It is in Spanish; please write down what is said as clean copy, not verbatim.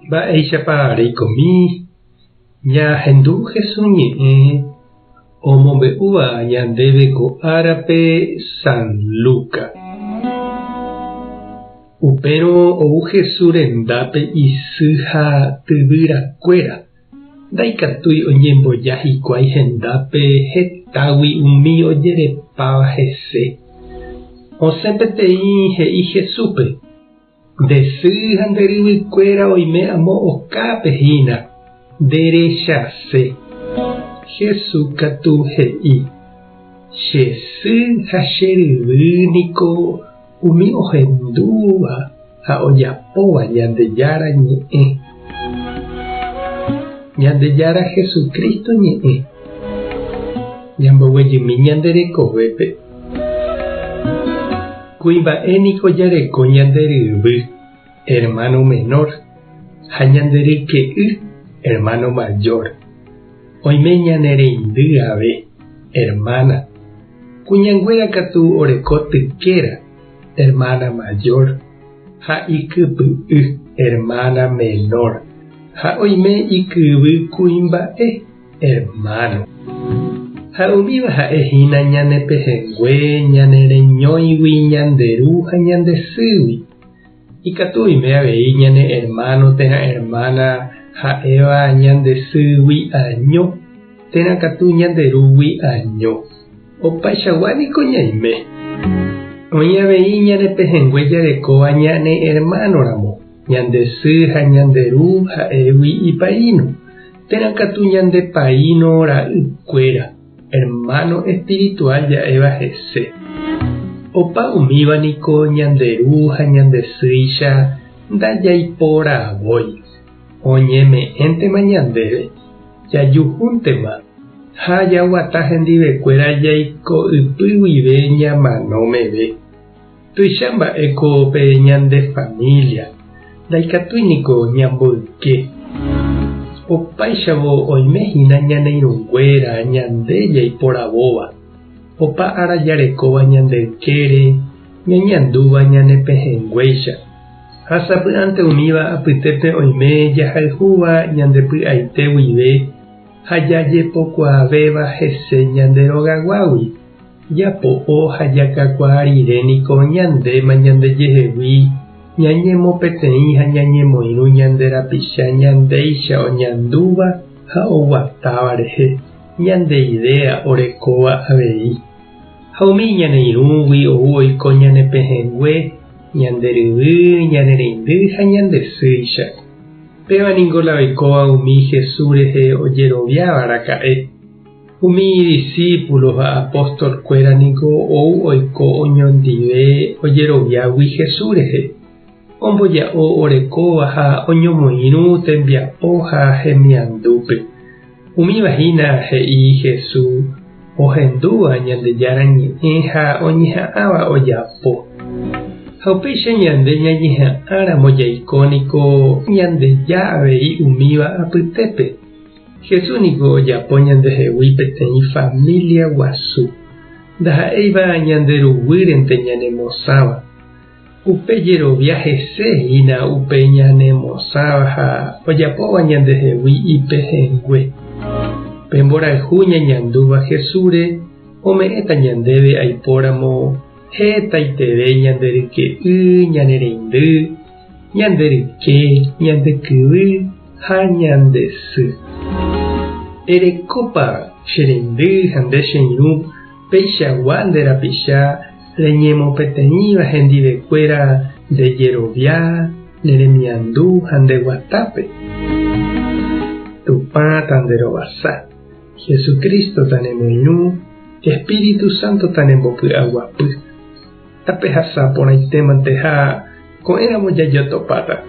Mba'éichapa reikomi ñahendu Jesús ñe'ẽ omombe'úva ñandéve ko árape San Luca. Upérõ ou Jesús rendápe isy ha tyvyrakuéra. Ndaikatúi oñemboja hikuái hendápe hetágui umi ojerepáva hese. Osẽ peteĩ he'i Jesúspe: nde sy ha nde ryvykuéra oime amo okápehína, nderechase. Jesús katu he'i: che sy ha che ryvy niko umi ohendúva ha ojapóva Ñandejára ñe'ẽ. Ñandejára Jesucristo ñe'ẽ ñamboguejymi ñanderekovépe. Kuimba'éniko jareko ñande ryvy, hermano menor, ha ñande ryke'y, hermano mayor. Oime ñanereindy ave, hermana. Kuñanguéra katu oreko tykéra, hermana mayor, ha ikypy'y, hermana menor, ha oime ikyvy kuimba'e, hermano. Ha umíva ha'ehína ñanepehengue, ñanereñóigui ñanderu ha ñandesýgui. Ikatu oime avei ñane hermano térã hermana ha'éva ñandesýgui año, térã katu ñanderúgui año. Opaichaguániko ñaime. Oĩ avei ñanepehengue jarekóva ñane hermanoramo, ñandesy ha ñanderu ha'égui ipaíno, térã katu ñandepaíno ra'ykuéra, hermano espiritual ja'éva hese. Opa umívaniko ñanderu ha ñandesýicha ndajaiporãvoi. Oñeme'ẽntema ñandéve, jajuhúntema ha jaguata hendivekuéra jaiko'ypy guive ñamanómeve. Tuicha mba'éko pe ñande familia, ndaikatúiniko ñamboyke. Opáichavo oimehína ñaneirũnguéra ñande jaiporãvóva. Opa ára jarekóva ñandeykére ñañandúva ñanepehenguéicha. Ha sapy'ánte umíva apytépe oime jahayhúva ñandepy'aite guive ha jajepokuaavéva hese ñanderogaguágui. Japo'o ha jakakuaariréniko ñandéma ñandejehegui ñañemopeteĩ ha ñañemoirũ ñanderapicha ñandéicha oñandúva ha oguatáva rehe ñandeidea orekóva avei. Ha umi ñaneirũgui ou oiko ñanepehengue, ñanderyvy, ñanereindy ha ñandesýicha. Pévaniko la oikóva umi Jesús rehe ojeroviávaraka'e. Umi discípulos ha apóstolkuéraniko ou oiko oñondive ojeroviágui Jesús rehe. Omboja'o orekóva ha oñomoirũ tembiapo ha hemiandúpe. Umívahína he'i Jesús ohendúva Ñandejára ñe'ẽ ha oñeha'ãva ojapo. Ha upéicha ñande ñañeha'ãramo jaikóniko Ñandeja avei umíva apytépe. Jesús niko ojapo ñandehegui peteĩ familia guasu. Ndaha'éiva ñanderuguyrente ñanemosãva. Upe jerovia hesehína upe ñanemosãva ha ojapóva ñandehegui ipehengue. Pemborayhu ñañandúva Jesúre ome'ẽta ñandéve aipóramo hetaiteve ñanderyke'y, ñanereindy, ñanderyke, ñandekyvy ha ñandesy. Erekópa chereindy ha nde cheirũ peichagua nderapicha reñemopeteĩva hendivekuéra ndejerovia, neremiandu ha ndeguatápe. Tupã tanderovasa, Jesucristo tanemoirũ, Espíritu Santo tanembopy'aguapy. Tapehasáporãitémante ha ko'ẽramo jajotopáta.